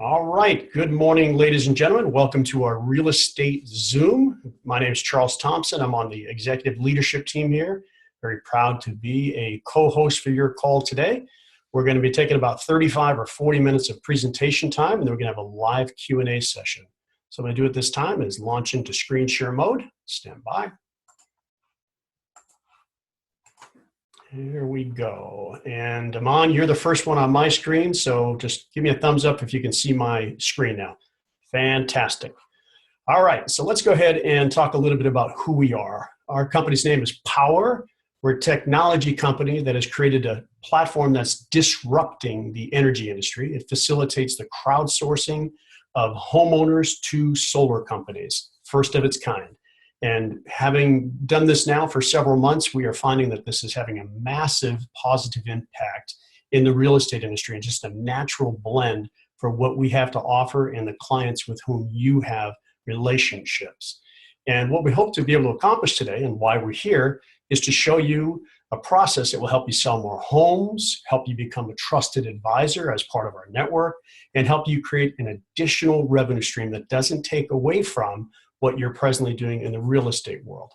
All right. Good morning, ladies and gentlemen. Welcome to our real estate Zoom. My name is Charles Thompson. I'm on the executive leadership team here. Very proud to be a co-host for your call today. We're going to be taking about 35 or 40 minutes of presentation time, and then we're going to have a live Q&A session. So what I'm going to do at this time is launch into screen share mode. Stand by. Here we go. And Aman, you're the first one on my screen, so just give me a thumbs up if you can see my screen now. Fantastic. All right, so let's go ahead and talk a little bit about who we are. Our company's name is Powur. We're a technology company that has created a platform that's disrupting the energy industry. It facilitates the crowdsourcing of homeowners to solar companies, first of its kind. And having done this now for several months, we are finding that this is having a massive positive impact in the real estate industry and just a natural blend for what we have to offer and the clients with whom you have relationships. And what we hope to be able to accomplish today and why we're here is to show you a process that will help you sell more homes, help you become a trusted advisor as part of our network, and help you create an additional revenue stream that doesn't take away from what you're presently doing in the real estate world.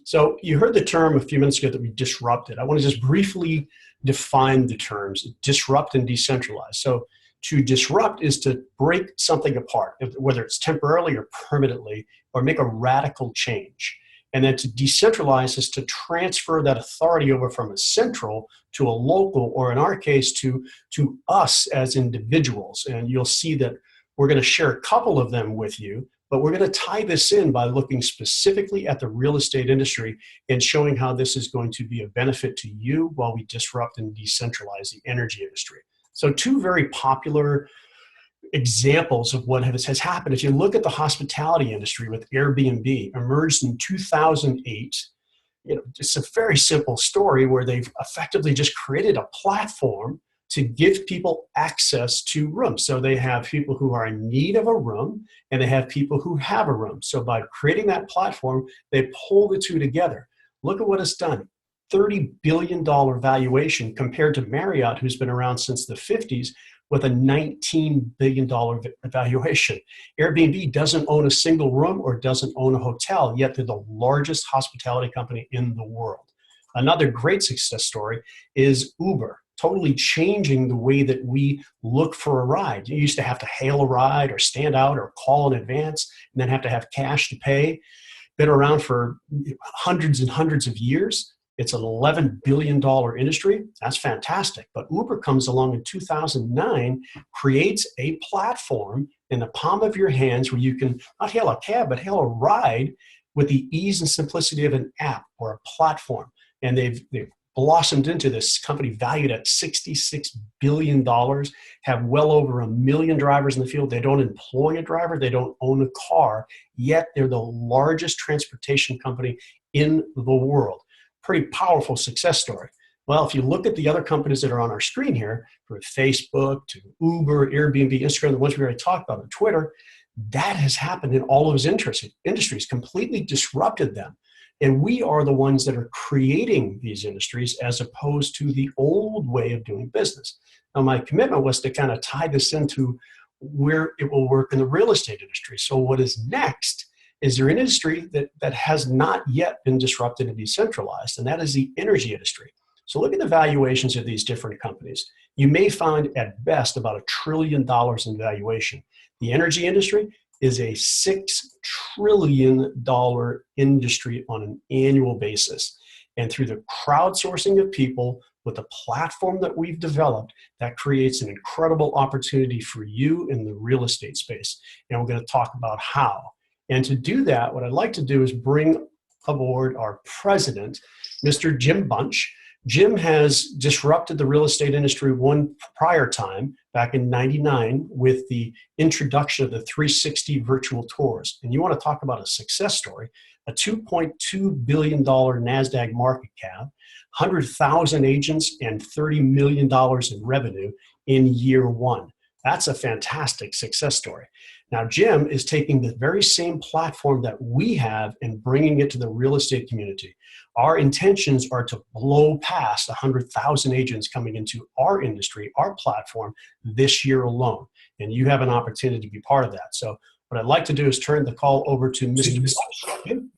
So you heard the term a few minutes ago that we disrupted. I want to just briefly define the terms disrupt and decentralize. So to disrupt is to break something apart, whether it's temporarily or permanently, or make a radical change. And then to decentralize is to transfer that authority over from a central to a local, or in our case, to us as individuals. And you'll see that we're going to share a couple of them with you. But we're going to tie this in by looking specifically at the real estate industry and showing how this is going to be a benefit to you while we disrupt and decentralize the energy industry. So two very popular examples of what has happened. If you look at the hospitality industry with Airbnb, emerged in 2008, it's a very simple story where they've effectively just created a platform to give people access to rooms. So they have people who are in need of a room and they have people who have a room. So by creating that platform, they pull the two together. Look at what it's done. $30 billion valuation compared to Marriott, who's been around since the 50s, with a $19 billion valuation. Airbnb doesn't own a single room or doesn't own a hotel, yet they're the largest hospitality company in the world. Another great success story is Uber, totally changing the way that we look for a ride. You used to have to hail a ride or stand out or call in advance and then have to have cash to pay. Been around for hundreds and hundreds of years. It's an $11 billion industry. That's fantastic. But Uber comes along in 2009, creates a platform in the palm of your hands where you can not hail a cab, but hail a ride with the ease and simplicity of an app or a platform. And they've blossomed into this company valued at $66 billion, have well over 1 million drivers in the field. They don't employ a driver. They don't own a car, yet they're the largest transportation company in the world. Pretty powerful success story. Well, if you look at the other companies that are on our screen here, from Facebook to Uber, Airbnb, Instagram, the ones we already talked about, on Twitter, that has happened in all of those industries, completely disrupted them. And we are the ones that are creating these industries as opposed to the old way of doing business. Now, my commitment was to kind of tie this into where it will work in the real estate industry. So what is next is there an industry that has not yet been disrupted and decentralized, and that is the energy industry. So look at the valuations of these different companies. You may find at best about $1 trillion in valuation. The energy industry is a $6 trillion industry on an annual basis. And through the crowdsourcing of people with the platform that we've developed, that creates an incredible opportunity for you in the real estate space. And we're going to talk about how. And to do that, what I'd like to do is bring aboard our president, Mr. Jim Bunch. Jim has disrupted the real estate industry one prior time, back in '99, with the introduction of the 360 virtual tours. And you want to talk about a success story, a $2.2 billion NASDAQ market cap, 100,000 agents, and $30 million in revenue in year one. That's a fantastic success story. Now, Jim is taking the very same platform that we have and bringing it to the real estate community. Our intentions are to blow past 100,000 agents coming into our industry, our platform, this year alone. And you have an opportunity to be part of that. So what I'd like to do is turn the call over to Mr. Jim.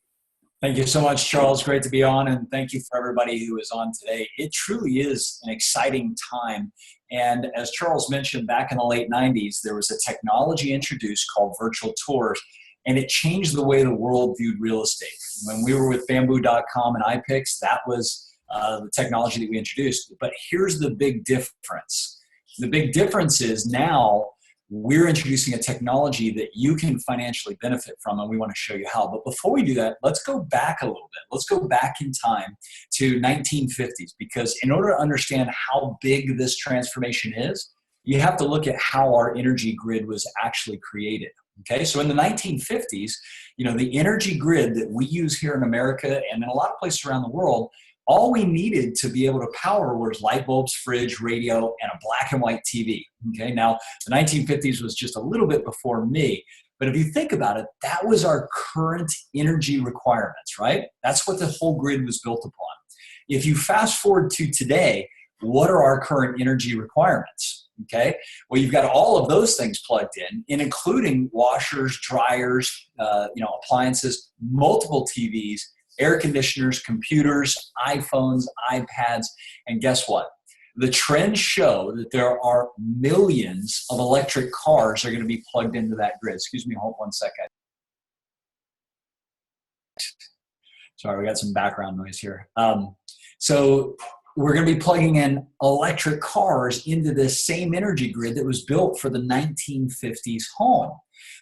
Thank you so much, Charles. Great to be on, and thank you for everybody who is on today. It truly is an exciting time. And as Charles mentioned, back in the late 90s, there was a technology introduced called virtual tours, and it changed the way the world viewed real estate. When we were with bamboo.com and iPix, that was the technology that we introduced. But here's the big difference. The big difference is now we're introducing a technology that you can financially benefit from, and we want to show you how. But before we do that, let's go back a little bit. Let's go back in time to 1950s, because in order to understand how big this transformation is, you have to look at how our energy grid was actually created. Okay, so in the 1950s, the energy grid that we use here in America and in a lot of places around the world, all we needed to be able to power was light bulbs, fridge, radio, and a black and white TV. Okay, now the 1950s was just a little bit before me, but if you think about it, that was our current energy requirements, right? That's what the whole grid was built upon. If you fast forward to today, what are our current energy requirements? Okay, well, you've got all of those things plugged in including washers, dryers, appliances, multiple TVs, air conditioners, computers, iPhones, iPads, and guess what? The trends show that there are millions of electric cars that are going to be plugged into that grid. Excuse me, hold one second. Sorry, we got some background noise here. So we're going to be plugging in electric cars into this same energy grid that was built for the 1950s home.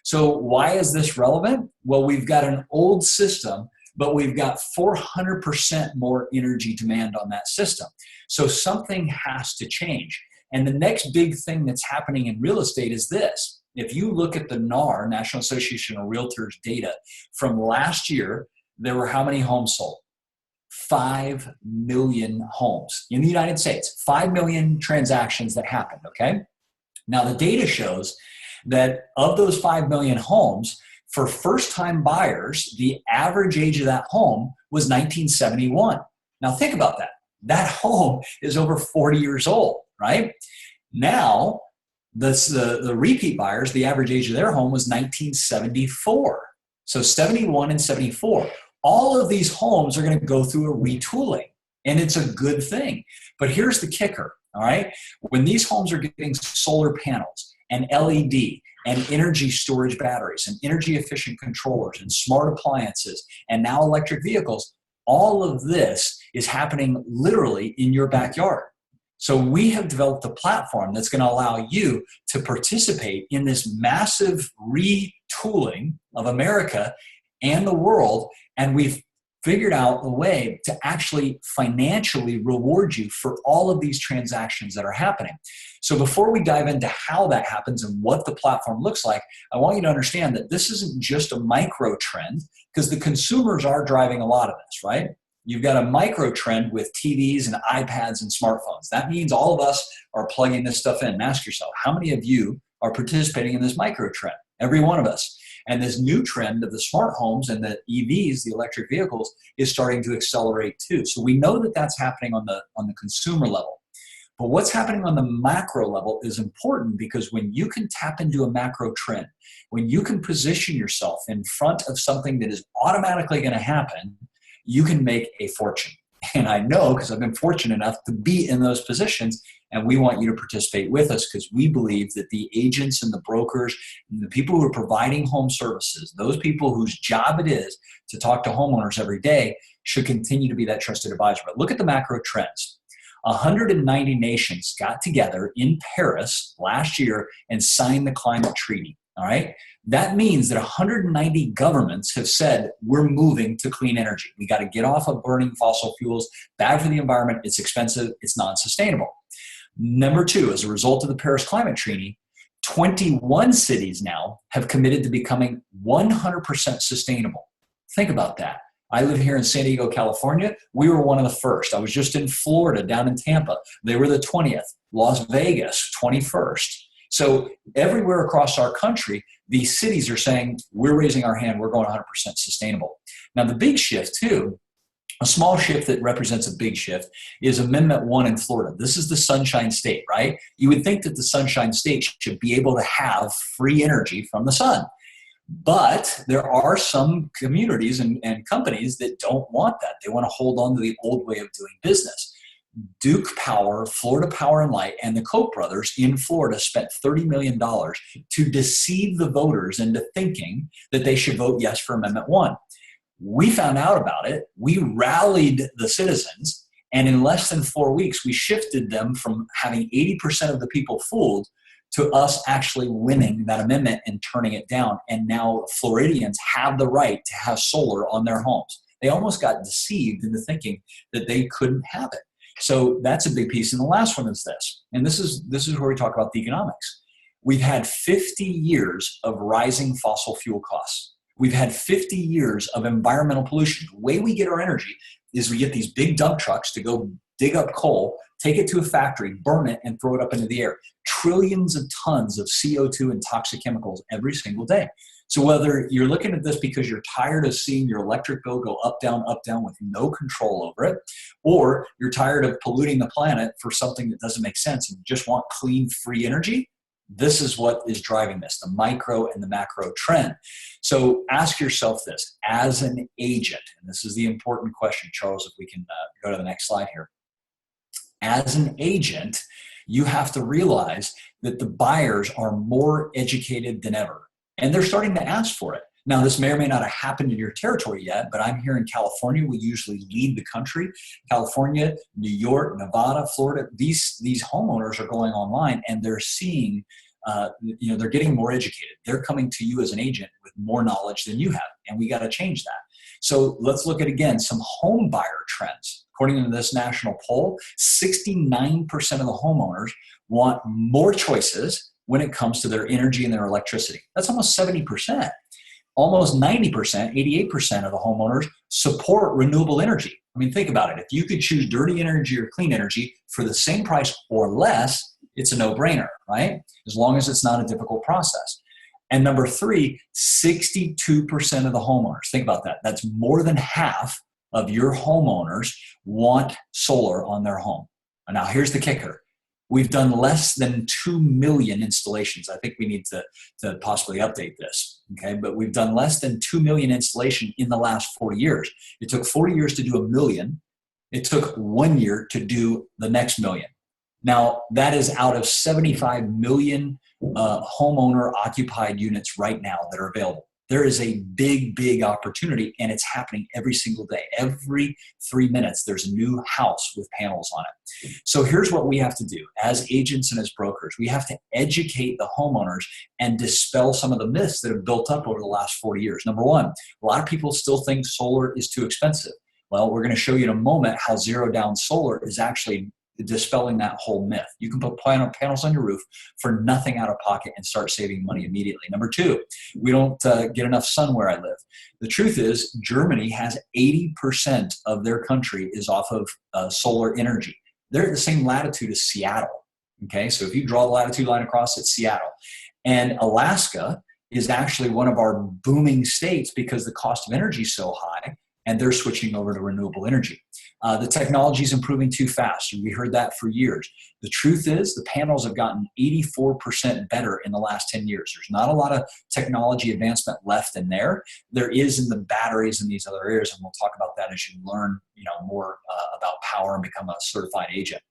So why is this relevant? Well, we've got an old system, but we've got 400% more energy demand on that system. So something has to change. And the next big thing that's happening in real estate is this. If you look at the NAR, National Association of Realtors data, from last year, there were how many homes sold? 5 million homes in the United States. 5 million transactions that happened, okay? Now the data shows that of those 5 million homes, for first-time buyers, the average age of that home was 1971. Now think about that. That home is over 40 years old, right? Now, the repeat buyers, the average age of their home was 1974. So 71 and 74. All of these homes are going to go through a retooling, and it's a good thing. But here's the kicker, all right? When these homes are getting solar panels and LED and energy storage batteries and energy efficient controllers and smart appliances and now electric vehicles, all of this is happening literally in your backyard. So we have developed a platform that's going to allow you to participate in this massive retooling of America and the world, and we've figured out a way to actually financially reward you for all of these transactions that are happening. So before we dive into how that happens and what the platform looks like, I want you to understand that this isn't just a micro trend, because the consumers are driving a lot of this, right? You've got a micro trend with TVs and iPads and smartphones. That means all of us are plugging this stuff in. And ask yourself, how many of you are participating in this micro trend? Every one of us. And this new trend of the smart homes and the EVs, the electric vehicles, is starting to accelerate too. So we know that that's happening on the consumer level. But what's happening on the macro level is important, because when you can tap into a macro trend, when you can position yourself in front of something that is automatically going to happen, you can make a fortune. And I know, because I've been fortunate enough to be in those positions, and we want you to participate with us, because we believe that the agents and the brokers and the people who are providing home services, those people whose job it is to talk to homeowners every day, should continue to be that trusted advisor. But look at the macro trends. 190 nations got together in Paris last year and signed the climate treaty. All right. That means that 190 governments have said, we're moving to clean energy. We got to get off of burning fossil fuels. Bad for the environment. It's expensive. It's non-sustainable. Number two, as a result of the Paris Climate Treaty, 21 cities now have committed to becoming 100% sustainable. Think about that. I live here in San Diego, California. We were one of the first. I was just in Florida, down in Tampa. They were the 20th. Las Vegas, 21st. So everywhere across our country, these cities are saying, we're raising our hand, we're going 100% sustainable. Now, the big shift too, a small shift that represents a big shift, is Amendment 1 in Florida. This is the Sunshine State, right? You would think that the Sunshine State should be able to have free energy from the sun. But there are some communities and companies that don't want that. They want to hold on to the old way of doing business. Duke Power, Florida Power and Light, and the Koch brothers in Florida spent $30 million to deceive the voters into thinking that they should vote yes for Amendment 1. We found out about it. We rallied the citizens, and in less than 4 weeks, we shifted them from having 80% of the people fooled to us actually winning that amendment and turning it down. And now Floridians have the right to have solar on their homes. They almost got deceived into thinking that they couldn't have it. So that's a big piece. And the last one is this, and this is where we talk about the economics. We've had 50 years of rising fossil fuel costs. We've had 50 years of environmental pollution. The way we get our energy is we get these big dump trucks to go dig up coal, take it to a factory, burn it, and throw it up into the air. Trillions of tons of CO2 and toxic chemicals every single day. So whether you're looking at this because you're tired of seeing your electric bill go up, down, with no control over it, or you're tired of polluting the planet for something that doesn't make sense and you just want clean, free energy, this is what is driving this, the micro and the macro trend. So ask yourself this, as an agent, and this is the important question, Charles, if we can go to the next slide here. As an agent, you have to realize that the buyers are more educated than ever, and they're starting to ask for it. Now, this may or may not have happened in your territory yet, but I'm here in California. We usually lead the country. California, New York, Nevada, Florida, these homeowners are going online and they're seeing, they're getting more educated. They're coming to you as an agent with more knowledge than you have, and we got to change that. So let's look at, again, some home buyer trends. According to this national poll, 69% of the homeowners want more choices when it comes to their energy and their electricity. That's almost 70%. Almost 90%, 88% of the homeowners support renewable energy. I mean, think about it. If you could choose dirty energy or clean energy for the same price or less, it's a no-brainer, right? As long as it's not a difficult process. And number three, 62% of the homeowners, think about that. That's more than half of your homeowners want solar on their home. And now here's the kicker. We've done less than 2 million installations. I think we need to possibly update this, okay? But we've done less than 2 million installation in the last 40 years. It took 40 years to do 1 million. It took 1 year to do the next million. Now, that is out of 75 million homeowner occupied units right now that are available. There is a big, big opportunity, and it's happening every single day. Every 3 minutes, there's a new house with panels on it. So here's what we have to do as agents and as brokers. We have to educate the homeowners and dispel some of the myths that have built up over the last 40 years. Number one, a lot of people still think solar is too expensive. Well, we're going to show you in a moment how zero down solar is actually dispelling that whole myth. You can put panels on your roof for nothing out of pocket and start saving money immediately. Number two, we don't get enough sun where I live. The truth is, Germany has 80% of their country is off of solar energy. They're at the same latitude as Seattle. Okay, so if you draw the latitude line across, it's Seattle. And Alaska is actually one of our booming states because the cost of energy is so high, and they're switching over to renewable energy. The technology is improving too fast. We heard that for years. The truth is the panels have gotten 84% better in the last 10 years. There's not a lot of technology advancement left in there. There is in the batteries and these other areas, and we'll talk about that as you learn more about power and become a certified agent.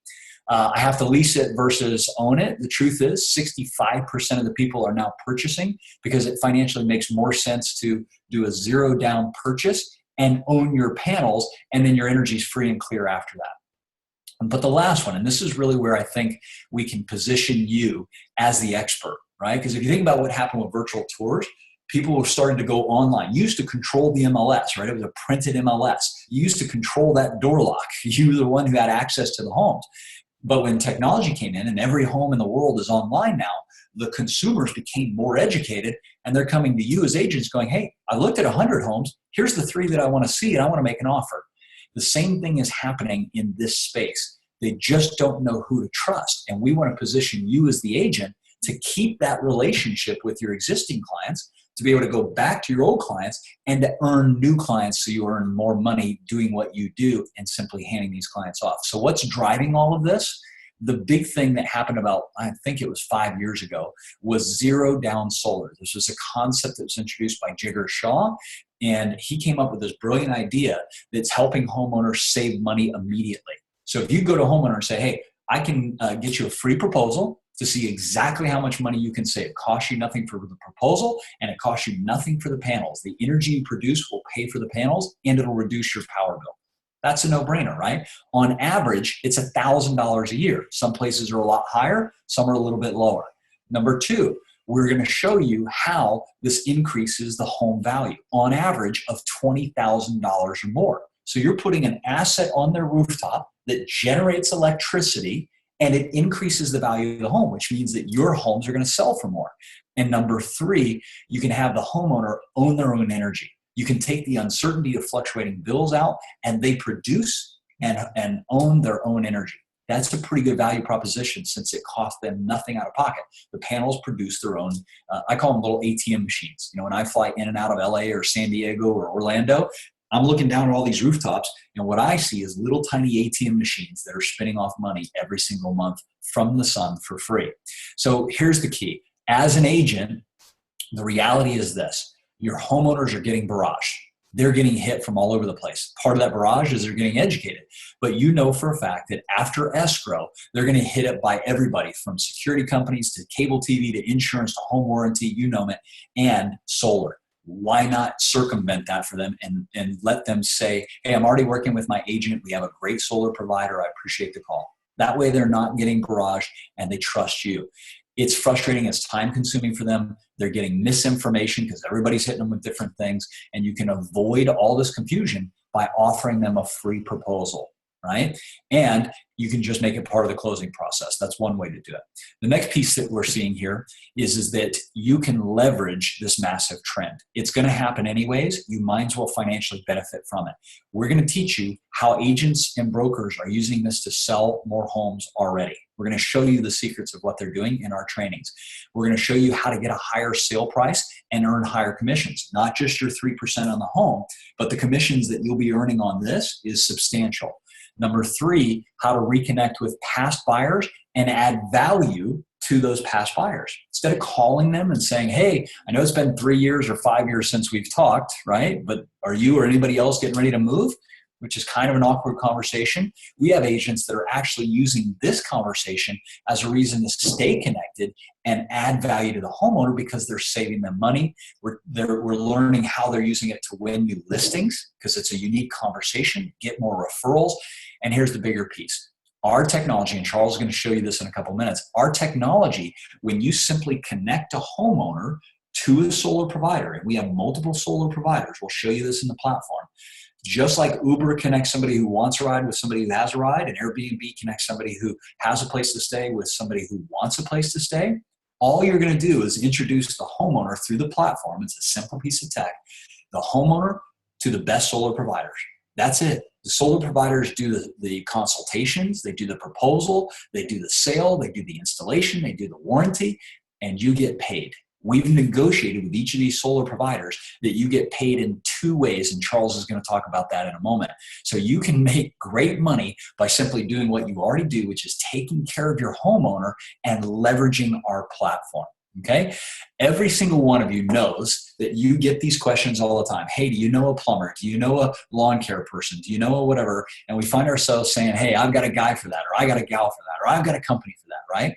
I have to lease it versus own it. The truth is 65% of the people are now purchasing because it financially makes more sense to do a zero down purchase and own your panels, and then your energy is free and clear after that. But the last one, and this is really where I think we can position you as the expert, right? Because if you think about what happened with virtual tours, people were starting to go online. You used to control the MLS, right? It was a printed MLS. You used to control that door lock. You were the one who had access to the homes. But when technology came in and every home in the world is online now, the consumers became more educated, and they're coming to you as agents going, hey, I looked at 100 homes. Here's the 3 that I want to see, and I want to make an offer. The same thing is happening in this space. They just don't know who to trust. And we want to position you as the agent to keep that relationship with your existing clients, to be able to go back to your old clients and to earn new clients so you earn more money doing what you do and simply handing these clients off. So what's driving all of this? The big thing that happened about, I think it was 5 years ago, was zero down solar. This was a concept that was introduced by Jigar Shah, and he came up with this brilliant idea that's helping homeowners save money immediately. So if you go to a homeowner and say, hey, I can get you a free proposal to see exactly how much money you can save. It costs you nothing for the proposal, and it costs you nothing for the panels. The energy you produce will pay for the panels, and it'll reduce your power bill. That's a no-brainer, right? On average, it's $1,000 a year. Some places are a lot higher, some are a little bit lower. Number two, we're going to show you how this increases the home value, on average of $20,000 or more. So you're putting an asset on their rooftop that generates electricity, and it increases the value of the home, which means that your homes are going to sell for more. And number three, you can have the homeowner own their own energy. You can take the uncertainty of fluctuating bills out, and they produce and own their own energy. That's a pretty good value proposition since it costs them nothing out of pocket. The panels produce their own, I call them little ATM machines. You know, when I fly in and out of LA or San Diego or Orlando, I'm looking down at all these rooftops, and what I see is little tiny ATM machines that are spinning off money every single month from the sun for free. So here's the key. As an agent, the reality is this. Your homeowners are getting barraged. They're getting hit from all over the place. Part of that barrage is they're getting educated. But you know for a fact that after escrow, they're going to hit it by everybody from security companies to cable TV to insurance to home warranty, you name it, and solar. Why not circumvent that for them and let them say, hey, I'm already working with my agent. We have a great solar provider. I appreciate the call. That way they're not getting barraged and they trust you. It's frustrating. It's time consuming for them. They're getting misinformation because everybody's hitting them with different things. And you can avoid all this confusion by offering them a free proposal, right? And you can just make it part of the closing process. That's one way to do it. The next piece that we're seeing here is that you can leverage this massive trend. It's going to happen anyways. You might as well financially benefit from it. We're going to teach you how agents and brokers are using this to sell more homes already. We're going to show you the secrets of what they're doing in our trainings. We're going to show you how to get a higher sale price and earn higher commissions, not just your 3% on the home, but the commissions that you'll be earning on this is substantial. Number three, how to reconnect with past buyers and add value to those past buyers. Instead of calling them and saying, hey, I know it's been 3 years or 5 years since we've talked, right? But are you or anybody else getting ready to move? Which is kind of an awkward conversation. We have agents that are actually using this conversation as a reason to stay connected and add value to the homeowner because they're saving them money. We're learning how they're using it to win new listings because it's a unique conversation, get more referrals. And here's the bigger piece. Our technology, and Charles is going to show you this in a couple minutes, our technology, when you simply connect a homeowner to a solar provider, and we have multiple solar providers, we'll show you this in the platform. Just like Uber connects somebody who wants a ride with somebody who has a ride, and Airbnb connects somebody who has a place to stay with somebody who wants a place to stay, all you're going to do is introduce the homeowner through the platform. It's a simple piece of tech. The homeowner to the best solar providers. That's it. The solar providers do the consultations, they do the proposal, they do the sale, they do the installation, they do the warranty, and you get paid. We've negotiated with each of these solar providers that you get paid in 2 ways, and Charles is going to talk about that in a moment. So you can make great money by simply doing what you already do, which is taking care of your homeowner and leveraging our platform. Okay? Every single one of you knows that you get these questions all the time. Hey, do you know a plumber? Do you know a lawn care person? Do you know a whatever? And we find ourselves saying, hey, I've got a guy for that, or I got a gal for that, or I've got a company for that, right?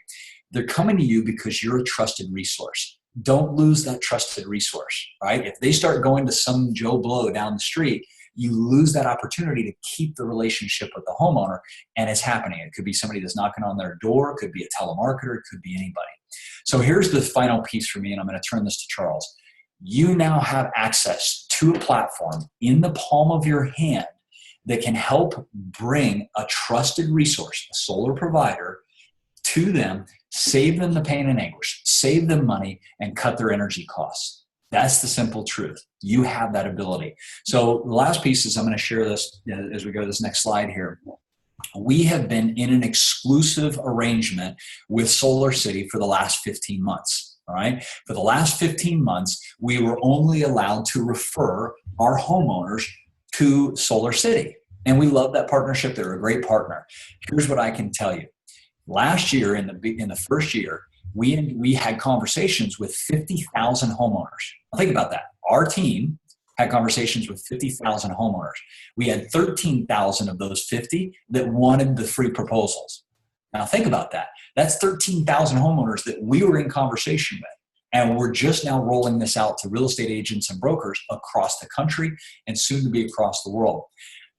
They're coming to you because you're a trusted resource. Don't lose that trusted resource, right? If they start going to some Joe Blow down the street, you lose that opportunity to keep the relationship with the homeowner, and it's happening. It could be somebody that's knocking on their door. It could be a telemarketer. It could be anybody. So here's the final piece for me, and I'm going to turn this to Charles. You now have access to a platform in the palm of your hand that can help bring a trusted resource, a solar provider, to them, save them the pain and anguish, save them money, and cut their energy costs. That's the simple truth. You have that ability. So the last piece is I'm going to share this as we go to this next slide here. We have been in an exclusive arrangement with Solar City for the last 15 months. All right. For the last 15 months, we were only allowed to refer our homeowners to Solar City. And we love that partnership. They're a great partner. Here's what I can tell you. Last year, in the first year, we had conversations with 50,000 homeowners. Now think about that. Our team had conversations with 50,000 homeowners. We had 13,000 of those 50 that wanted the free proposals. Now think about that. That's 13,000 homeowners that we were in conversation with. And we're just now rolling this out to real estate agents and brokers across the country and soon to be across the world.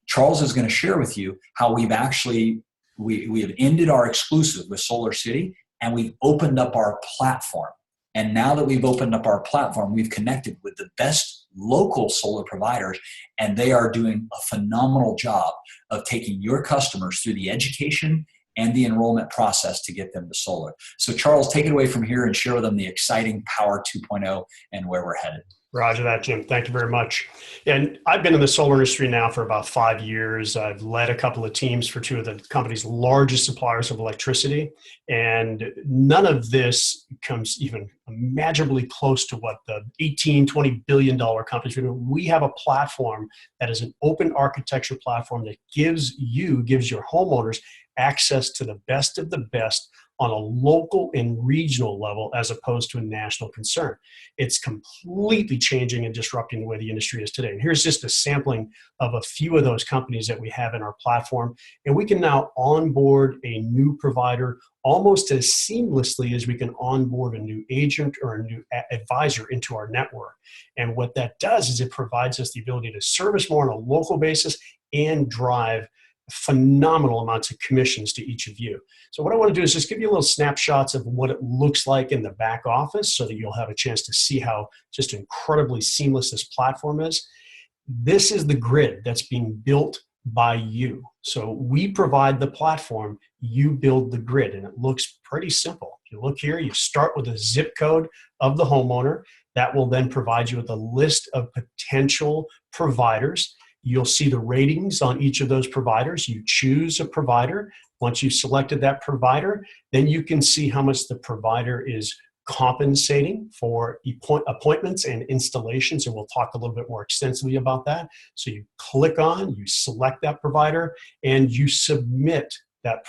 Charles is going to share with you how we've actually, we have ended our exclusive with Solar City and we've opened up our platform. And now that we've opened up our platform, we've connected with the best local solar providers, and they are doing a phenomenal job of taking your customers through the education and the enrollment process to get them to solar. So Charles, take it away from here and share with them the exciting Powur 2.0 and where we're headed. Roger that, Jim. Thank you very much. And I've been in the solar industry now for about 5 years. I've led a couple of teams for two of the company's largest suppliers of electricity. And none of this comes even imaginably close to what the $18-20 billion companies are doing. We have a platform that is an open architecture platform that gives your homeowners access to the best of the best on a local and regional level as opposed to a national concern. It's completely changing and disrupting the way the industry is today. And here's just a sampling of a few of those companies that we have in our platform. And we can now onboard a new provider almost as seamlessly as we can onboard a new agent or a new advisor into our network. And what that does is it provides us the ability to service more on a local basis and drive phenomenal amounts of commissions to each of you. So what I want to do is just give you little snapshots of what it looks like in the back office so that you'll have a chance to see how just incredibly seamless this platform is. This is the grid that's being built by you. So we provide the platform, you build the grid, and it looks pretty simple. If you look here, you start with a zip code of the homeowner. That will then provide you with a list of potential providers. You'll see the ratings on each of those providers. You choose a provider. Once you've selected that provider, then you can see how much the provider is compensating for appointments and installations, and we'll talk a little bit more extensively about that. So you click on, you select that provider, and you submit that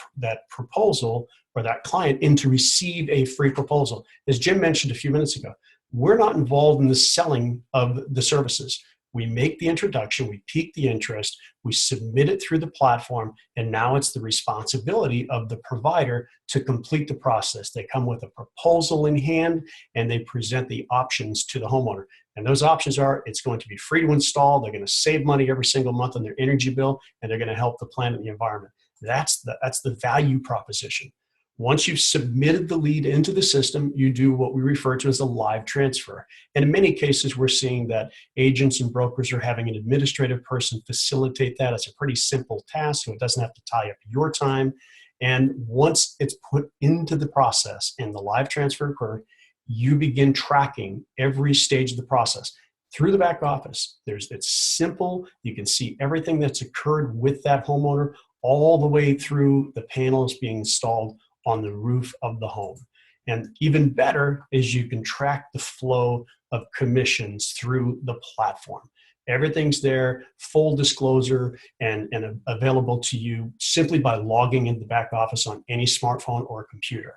proposal or that client in to receive a free proposal. As Jim mentioned a few minutes ago, we're not involved in the selling of the services. We make the introduction, we pique the interest, we submit it through the platform, and now it's the responsibility of the provider to complete the process. They come with a proposal in hand, and they present the options to the homeowner. And those options are, it's going to be free to install, they're going to save money every single month on their energy bill, and they're going to help the planet and the environment. That's the value proposition. Once you've submitted the lead into the system, you do what we refer to as a live transfer. And in many cases, we're seeing that agents and brokers are having an administrative person facilitate that. It's a pretty simple task, so it doesn't have to tie up your time. And once it's put into the process and the live transfer occurs, you begin tracking every stage of the process. Through the back office, it's simple. You can see everything that's occurred with that homeowner all the way through the panels being installed on the roof of the home. And even better is you can track the flow of commissions through the platform. Everything's there, full disclosure, and available to you simply by logging into the back office on any smartphone or computer.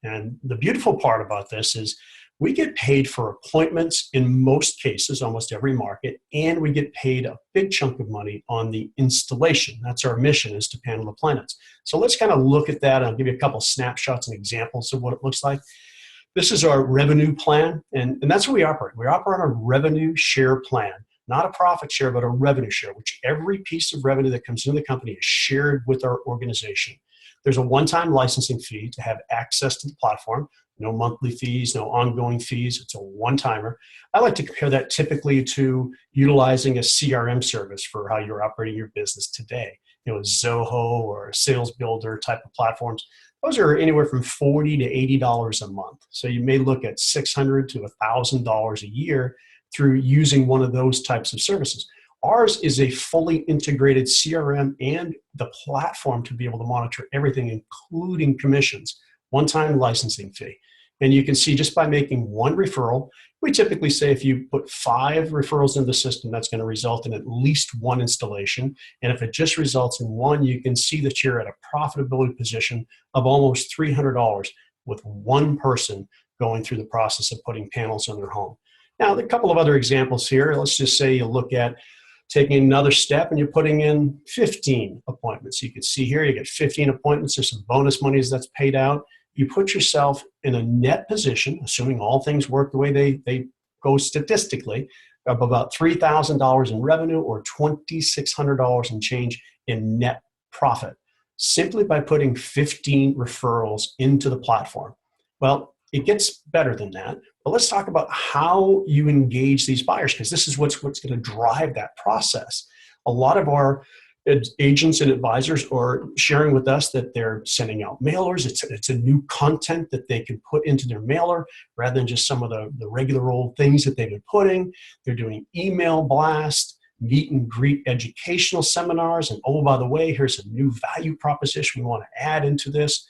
And the beautiful part about this is we get paid for appointments in most cases, almost every market, and we get paid a big chunk of money on the installation. That's our mission, is to panel the planets. So let's kind of look at that. I'll give you a couple snapshots and examples of what it looks like. This is our revenue plan, and that's what we operate. We operate on a revenue share plan, not a profit share, but a revenue share, which every piece of revenue that comes into the company is shared with our organization. There's a one-time licensing fee to have access to the platform. No monthly fees, no ongoing fees. It's a one-timer. I like to compare that typically to utilizing a CRM service for how you're operating your business today. You know, a Zoho or a Sales Builder type of platforms. Those are anywhere from $40 to $80 a month. So you may look at $600 to $1,000 a year through using one of those types of services. Ours is a fully integrated CRM and the platform to be able to monitor everything, including commissions, one-time licensing fee. And you can see just by making one referral, we typically say if you put 5 referrals in the system, that's going to result in at least 1 installation. And if it just results in 1, you can see that you're at a profitability position of almost $300 with one person going through the process of putting panels on their home. Now, there are a couple of other examples here. Let's just say you look at taking another step and you're putting in 15 appointments. You can see here you get 15 appointments. There's some bonus monies that's paid out. You put yourself in a net position, assuming all things work the way they go statistically, of about $3,000 in revenue or $2,600 in change in net profit, simply by putting 15 referrals into the platform. Well, it gets better than that, but let's talk about how you engage these buyers, because this is what's going to drive that process. A lot of our agents and advisors are sharing with us that they're sending out mailers. It's a new content that they can put into their mailer rather than just some of the regular old things that they've been putting. They're doing email blasts, meet and greet educational seminars, and oh, by the way, here's a new value proposition we want to add into this.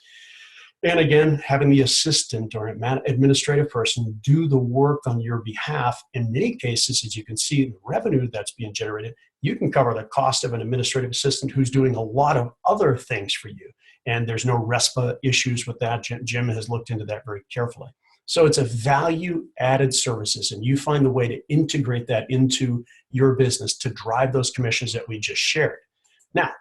And again, having the assistant or administrative person do the work on your behalf. In many cases, as you can see, the revenue that's being generated, you can cover the cost of an administrative assistant who's doing a lot of other things for you. And there's no RESPA issues with that. Jim has looked into that very carefully. So it's a value-added services, and you find the way to integrate that into your business to drive those commissions that we just shared. Now,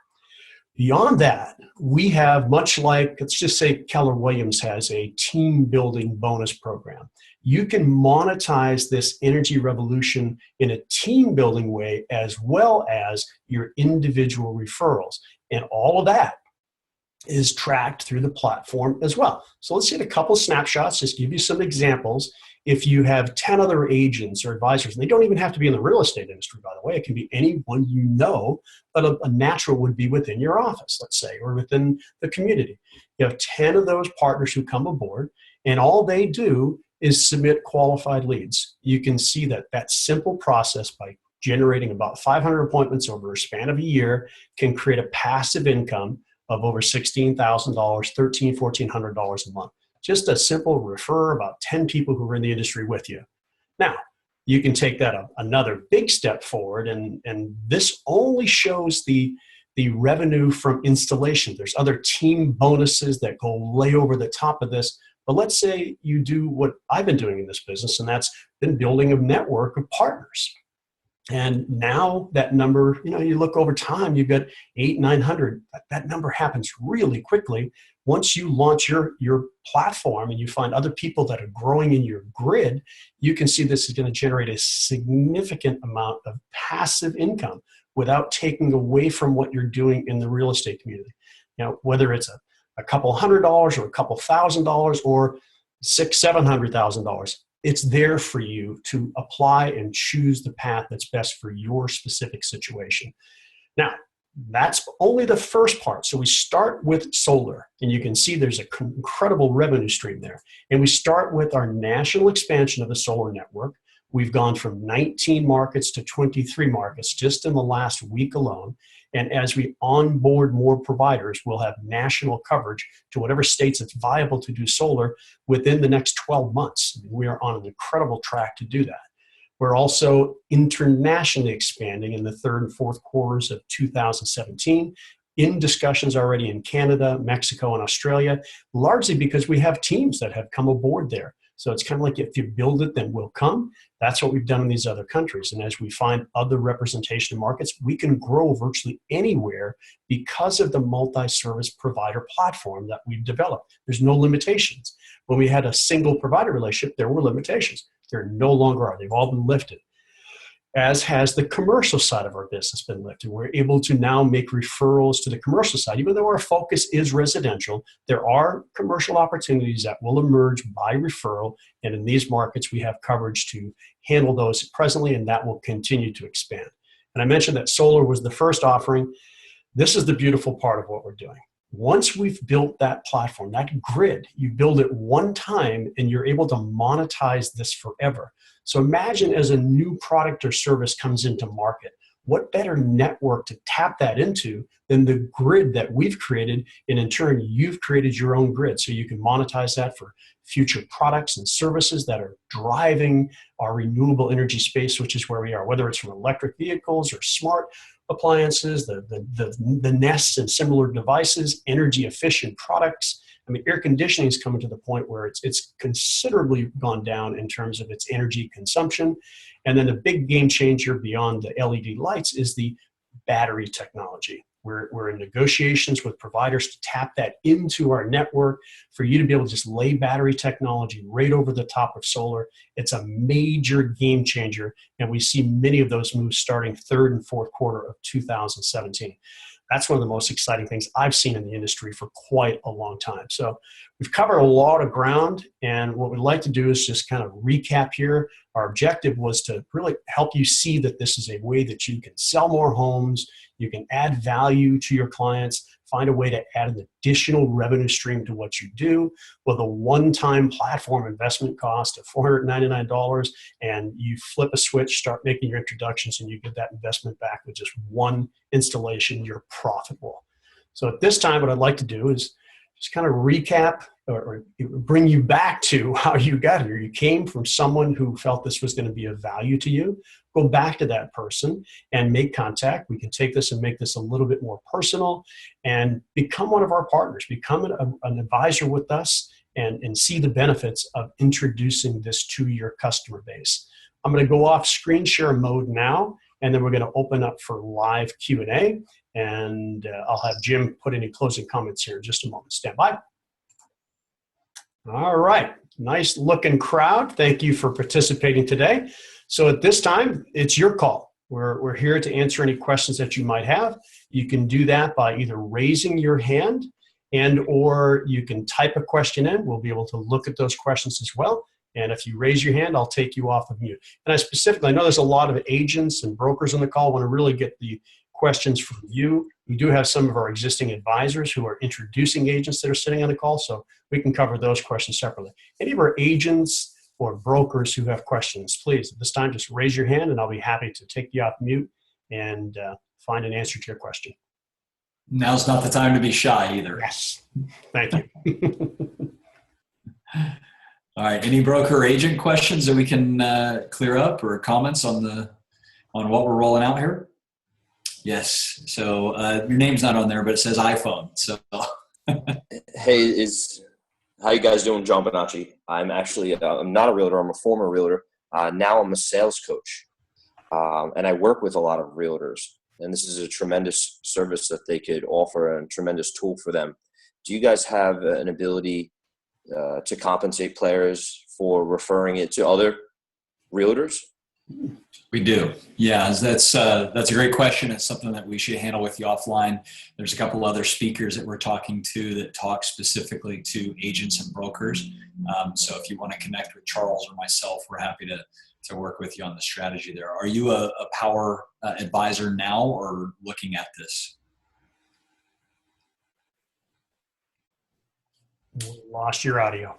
beyond that, we have, much like, let's just say Keller Williams has a team building bonus program. You can monetize this energy revolution in a team building way as well as your individual referrals. And all of that is tracked through the platform as well. So let's get a couple snapshots, just give you some examples. If you have 10 other agents or advisors, and they don't even have to be in the real estate industry, by the way, it can be anyone you know, but a natural would be within your office, let's say, or within the community. You have 10 of those partners who come aboard, and all they do is submit qualified leads. You can see that simple process by generating about 500 appointments over a span of a year can create a passive income of over $16,000, $1,300, $1,400 a month. Just a simple refer about 10 people who are in the industry with you. Now, you can take that another big step forward, and this only shows the revenue from installation. There's other team bonuses that go lay over the top of this. But let's say you do what I've been doing in this business, and that's been building a network of partners. And now that number, you look over time, you've got 800, 900. That number happens really quickly. Once you launch your platform and you find other people that are growing in your grid, you can see this is going to generate a significant amount of passive income without taking away from what you're doing in the real estate community. Whether it's a couple $100 or a couple $1,000 or $600,000, $700,000. It's there for you to apply and choose the path that's best for your specific situation. Now, that's only the first part. So we start with solar, and you can see there's an incredible revenue stream there. And we start with our national expansion of the solar network. We've gone from 19 markets to 23 markets just in the last week alone. And as we onboard more providers, we'll have national coverage to whatever states it's viable to do solar within the next 12 months. We are on an incredible track to do that. We're also internationally expanding in the third and fourth quarters of 2017, in discussions already in Canada, Mexico, and Australia, largely because we have teams that have come aboard there. So it's kind of like, if you build it, then we'll come. That's what we've done in these other countries. And as we find other representation in markets, we can grow virtually anywhere because of the multi-service provider platform that we've developed. There's no limitations. When we had a single provider relationship, there were limitations. There no longer are. They've all been lifted. As has the commercial side of our business been lifted. We're able to now make referrals to the commercial side. Even though our focus is residential, there are commercial opportunities that will emerge by referral. And in these markets, we have coverage to handle those presently, and that will continue to expand. And I mentioned that solar was the first offering. This is the beautiful part of what we're doing. Once we've built that platform, that grid, you build it one time and you're able to monetize this forever. So imagine as a new product or service comes into market, what better network to tap that into than the grid that we've created? And in turn, you've created your own grid. So you can monetize that for future products and services that are driving our renewable energy space, which is where we are, whether it's from electric vehicles or smart appliances, the Nests and similar devices, energy efficient products. I mean, air conditioning is coming to the point where it's considerably gone down in terms of its energy consumption. And then the big game changer beyond the LED lights is the battery technology. We're in negotiations with providers to tap that into our network for you to be able to just lay battery technology right over the top of solar. It's a major game changer, and we see many of those moves starting third and fourth quarter of 2017. That's one of the most exciting things I've seen in the industry for quite a long time. So we've covered a lot of ground, and what we'd like to do is just kind of recap here. Our objective was to really help you see that this is a way that you can sell more homes, you can add value to your clients, find a way to add an additional revenue stream to what you do with a one-time platform investment cost of $499, and you flip a switch, start making your introductions, and you get that investment back with just one installation. You're profitable. So at this time, what I'd like to do is just kind of recap or bring you back to how you got here. You came from someone who felt this was going to be of value to you. Go back to that person and make contact. We can take this and make this a little bit more personal and become one of our partners, become an advisor with us, and see the benefits of introducing this to your customer base. I'm going to go off screen share mode now, and then we're going to open up for live Q&A, and I'll have Jim put any closing comments here in just a moment. Stand by. All right. Nice looking crowd. Thank you for participating today. So at this time, it's your call. We're here to answer any questions that you might have. You can do that by either raising your hand or you can type a question in. We'll be able to look at those questions as well. And if you raise your hand, I'll take you off of mute. And I know there's a lot of agents and brokers on the call. I want to really get the questions from you. We do have some of our existing advisors who are introducing agents that are sitting on the call, so we can cover those questions separately. Any of our agents or brokers who have questions, please, at this time, just raise your hand and I'll be happy to take you off mute and find an answer to your question. Now's not the time to be shy either. Yes. Thank you. All right. Any broker or agent questions that we can clear up, or comments on what we're rolling out here? Yes. So your name's not on there, but it says iPhone. So Hey, how you guys doing? John Bonacci. I'm actually I'm not a realtor. I'm a former realtor. Now I'm a sales coach, and I work with a lot of realtors. And this is a tremendous service that they could offer, and a tremendous tool for them. Do you guys have an ability to compensate players for referring it to other realtors? We do. Yeah, that's a great question. It's something that we should handle with you offline. There's a couple other speakers that we're talking to that talk specifically to agents and brokers. So if you want to connect with Charles or myself, we're happy to work with you on the strategy there. Are you a Powur advisor now, or looking at this? Lost your audio.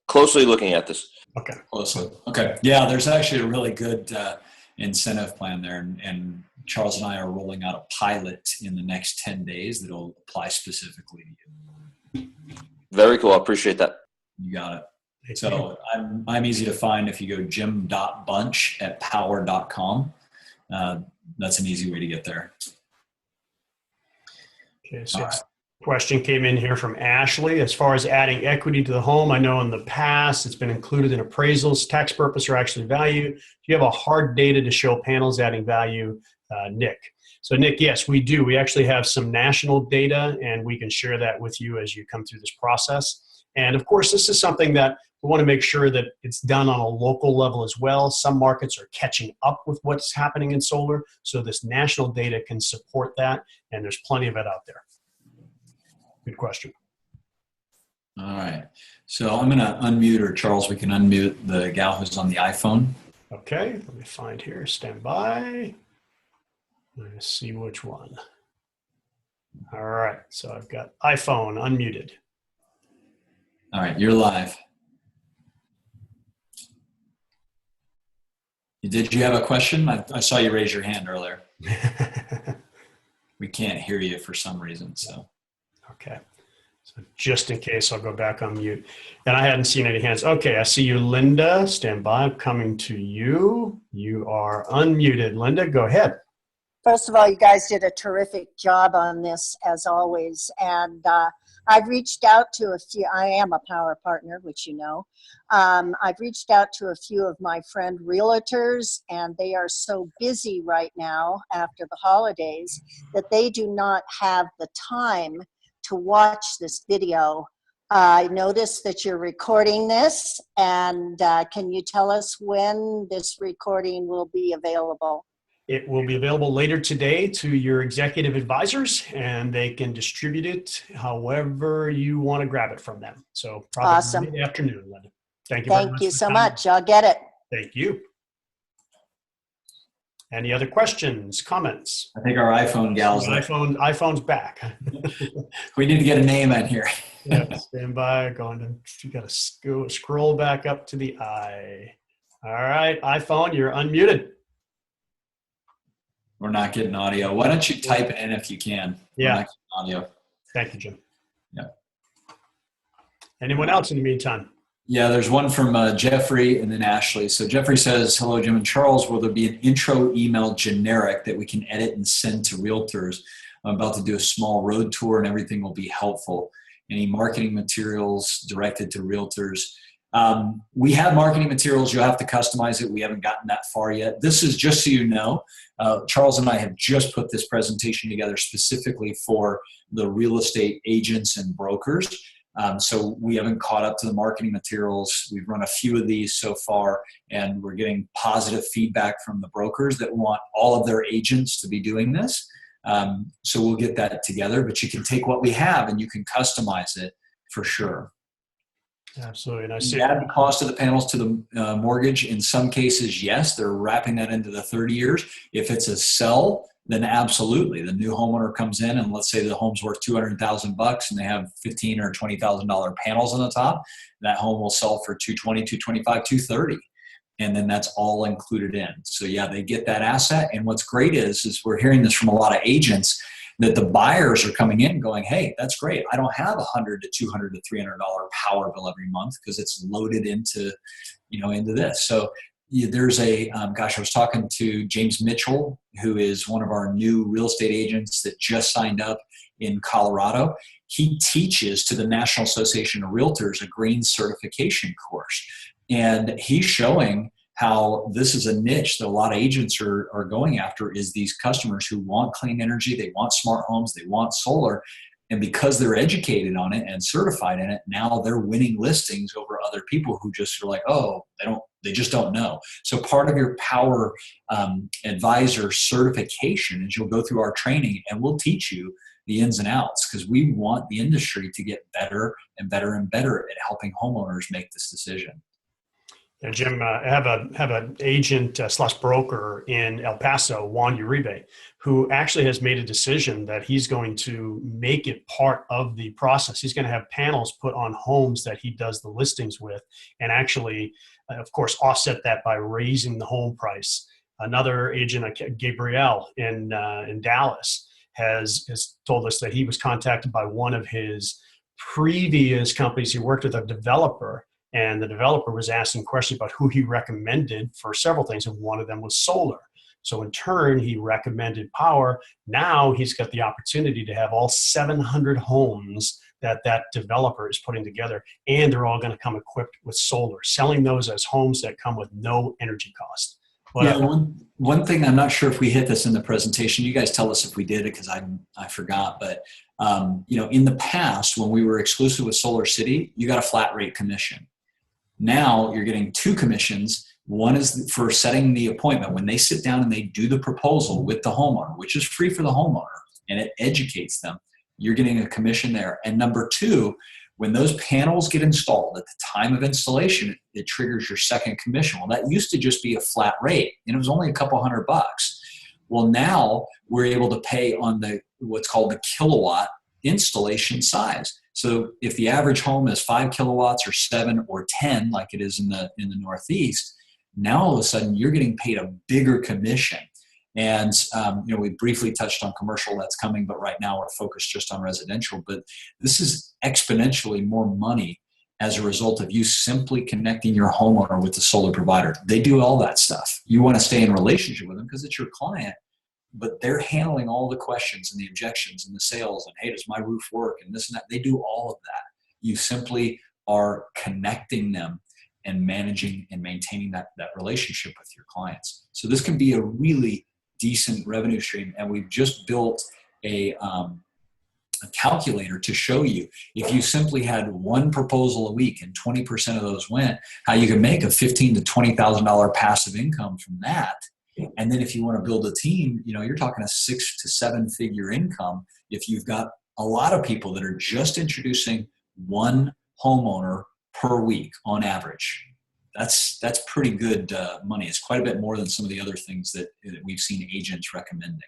Closely looking at this. Okay. Closely. Okay. Yeah, there's actually a really good incentive plan there. And Charles and I are rolling out a pilot in the next 10 days that will apply specifically to you. Very cool. I appreciate that. You got it. So I'm easy to find if you go jim.bunch@powur.com. That's an easy way to get there. Okay, so question came in here from Ashley. As far as adding equity to the home, I know in the past it's been included in appraisals, tax purpose, or actually value. Do you have a hard data to show panels adding value, Nick? So Nick, yes, we do. We actually have some national data, and we can share that with you as you come through this process. And of course, this is something that we want to make sure that it's done on a local level as well. Some markets are catching up with what's happening in solar, so this national data can support that, and there's plenty of it out there. Good question. All right. So I'm going to unmute, or Charles, we can unmute the gal who's on the iPhone. Okay. Let me find here. Stand by. Let's see which one. All right. So I've got iPhone unmuted. All right. You're live. Did you have a question? I saw you raise your hand earlier. We can't hear you for some reason. So. Okay. So just in case, I'll go back on mute. And I hadn't seen any hands. Okay, I see you, Linda. Stand by. I'm coming to you. You are unmuted. Linda, go ahead. First of all, you guys did a terrific job on this, as always. And I've reached out to a few. I am a Powur partner, which you know. I've reached out to a few of my friend realtors, and they are so busy right now after the holidays that they do not have the time to watch this video. I noticed that you're recording this, and can you tell us when this recording will be available? It will be available later today to your executive advisors, and they can distribute it however you want to grab it from them. So probably Awesome. mid-afternoon, Linda. Thank you very much. Thank you so much. I'll get it. Thank you. Any other questions, comments? I think our iPhone gal's iPhone's back. We need to get a name in here. Yeah, stand by. You got to scroll back up to the I. All right, iPhone, you're unmuted. We're not getting audio. Why don't you type it in if you can? Yeah. Audio. Thank you, Jim. Yeah. Anyone else in the meantime? Yeah, there's one from Jeffrey and then Ashley. So Jeffrey says, hello, Jim and Charles. Will there be an intro email generic that we can edit and send to realtors? I'm about to do a small road tour and everything will be helpful. Any marketing materials directed to realtors? We have marketing materials. You'll have to customize it. We haven't gotten that far yet. This is just so you know, Charles and I have just put this presentation together specifically for the real estate agents and brokers. So we haven't caught up to the marketing materials. We've run a few of these so far, and we're getting positive feedback from the brokers that want all of their agents to be doing this. So we'll get that together, but you can take what we have and you can customize it for sure. Absolutely. And I see add the cost of the panels to the mortgage. In some cases, yes, they're wrapping that into the 30 years. If it's a sell, then absolutely. The new homeowner comes in and let's say the home's worth $200,000 and they have $15,000 or $20,000 panels on the top. That home will sell for $220,000, $225,000, $230,000. And then that's all included in. So yeah, they get that asset. And what's great is we're hearing this from a lot of agents that the buyers are coming in going, hey, that's great. I don't have $100 to $200 to $300 power bill every month because it's loaded into this. So there's I was talking to James Mitchell, who is one of our new real estate agents that just signed up in Colorado. He teaches to the National Association of Realtors a green certification course. And he's showing how this is a niche that a lot of agents are going after, is these customers who want clean energy, they want smart homes, they want solar. And because they're educated on it and certified in it, now they're winning listings over other people who just are like, oh, they just don't know. So part of your Powur advisor certification is you'll go through our training and we'll teach you the ins and outs, because we want the industry to get better and better and better at helping homeowners make this decision. Yeah, Jim, I have an agent / broker in El Paso, Juan Uribe, who actually has made a decision that he's going to make it part of the process. He's going to have panels put on homes that he does the listings with, and actually, of course, offset that by raising the home price. Another agent, Gabriel in Dallas, has told us that he was contacted by one of his previous companies. He worked with a developer, and the developer was asking questions about who he recommended for several things, and one of them was solar. So in turn, he recommended Powur. Now he's got the opportunity to have all 700 homes that developer is putting together, and they're all going to come equipped with solar, selling those as homes that come with no energy cost. One thing, I'm not sure if we hit this in the presentation. You guys tell us if we did it, because I forgot. But in the past, when we were exclusive with Solar City, you got a flat rate commission. Now you're getting two commissions. One is for setting the appointment. When they sit down and they do the proposal with the homeowner, which is free for the homeowner, and it educates them, you're getting a commission there. And number two, when those panels get installed at the time of installation, it triggers your second commission. Well, that used to just be a flat rate, and it was only a couple $100. Well, now we're able to pay on what's called the kilowatt installation size. So if the average home is 5 kilowatts or 7 or 10, like it is in the Northeast, now all of a sudden you're getting paid a bigger commission. And, we briefly touched on commercial, that's coming, but right now we're focused just on residential. But this is exponentially more money as a result of you simply connecting your homeowner with the solar provider. They do all that stuff. You want to stay in relationship with them because it's your client, but they're handling all the questions and the objections and the sales and, hey, does my roof work and this and that. They do all of that. You simply are connecting them and managing and maintaining that relationship with your clients. So this can be a really decent revenue stream. And we've just built a calculator to show you, if you simply had one proposal a week and 20% of those went, how you can make a $15,000 to $20,000 passive income from that. And then if you want to build a team, you're talking a 6 to 7 figure income if you've got a lot of people that are just introducing one homeowner per week on average. That's pretty good money. It's quite a bit more than some of the other things that we've seen agents recommending.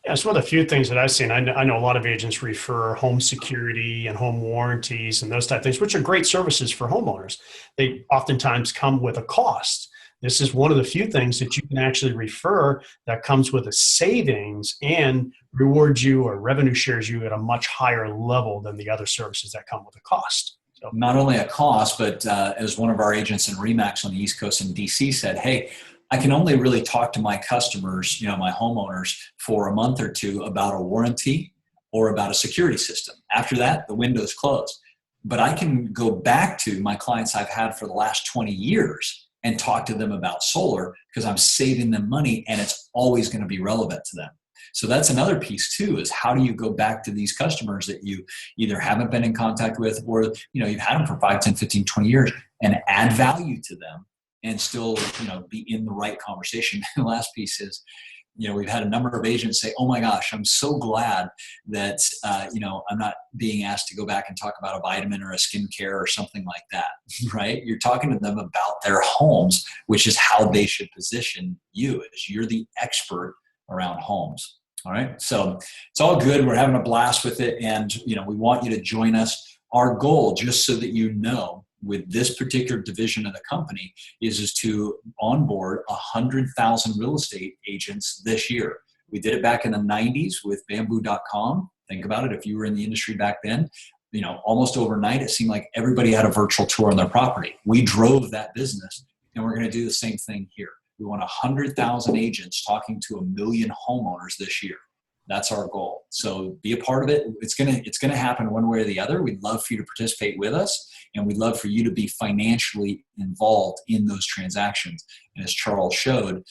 Yeah, it's one of the few things that I've seen. I know a lot of agents refer home security and home warranties and those type of things, which are great services for homeowners. They oftentimes come with a cost. This is one of the few things that you can actually refer that comes with a savings and rewards you or revenue shares you at a much higher level than the other services that come with a cost. So, not only a cost, but as one of our agents in RE/MAX on the East Coast in DC said, hey, I can only really talk to my customers, my homeowners, for a month or two about a warranty or about a security system. After that, the window's closed. But I can go back to my clients I've had for the last 20 years and talk to them about solar because I'm saving them money and it's always going to be relevant to them. So that's another piece too, is how do you go back to these customers that you either haven't been in contact with or, you've had them for 5, 10, 15, 20 years and add value to them and still, be in the right conversation. And the last piece is, we've had a number of agents say, oh my gosh, I'm so glad that, I'm not being asked to go back and talk about a vitamin or a skincare or something like that, right? You're talking to them about their homes, which is how they should position you, as you're the expert around homes. All right. So it's all good. We're having a blast with it. And, we want you to join us. Our goal, just so that with this particular division of the company is to onboard 100,000 real estate agents this year. We did it back in the 90s with bamboo.com. Think about it. If you were in the industry back then, almost overnight, it seemed like everybody had a virtual tour on their property. We drove that business, and we're going to do the same thing here. We want 100,000 agents talking to 1 million homeowners this year. That's our goal. So be a part of it. It's gonna happen one way or the other. We'd love for you to participate with us, and we'd love for you to be financially involved in those transactions. And as Charles showed,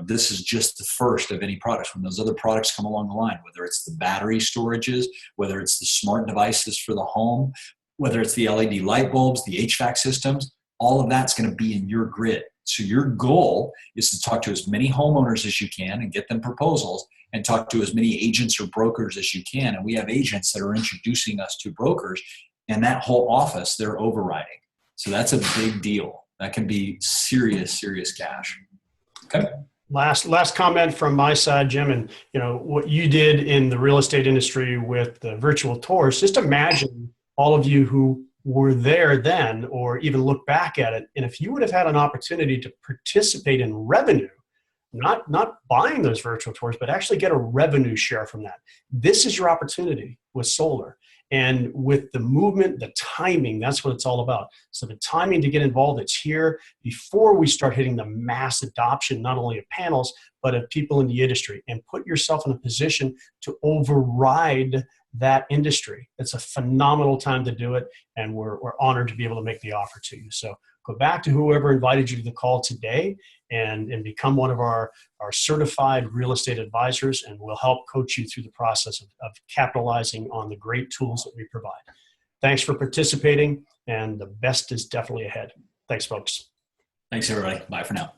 this is just the first of any products. When those other products come along the line, whether it's the battery storages, whether it's the smart devices for the home, whether it's the LED light bulbs, the HVAC systems, all of that's going to be in your grid. So your goal is to talk to as many homeowners as you can and get them proposals, and talk to as many agents or brokers as you can. And we have agents that are introducing us to brokers, and that whole office, they're overriding. So that's a big deal. That can be serious, serious cash. Okay. Last comment from my side, Jim, and what you did in the real estate industry with the virtual tours, just imagine all of you who were there then, or even look back at it. And if you would have had an opportunity to participate in revenue, not buying those virtual tours, but actually get a revenue share from that. This is your opportunity with solar. And with the movement, the timing, that's what it's all about. So the timing to get involved, it's here before we start hitting the mass adoption, not only of panels, but of people in the industry. And put yourself in a position to override that industry. It's a phenomenal time to do it. And we're honored to be able to make the offer to you. So go back to whoever invited you to the call today and become one of our certified real estate advisors, and we'll help coach you through the process of capitalizing on the great tools that we provide. Thanks for participating, and the best is definitely ahead. Thanks, folks. Thanks, everybody. Bye for now.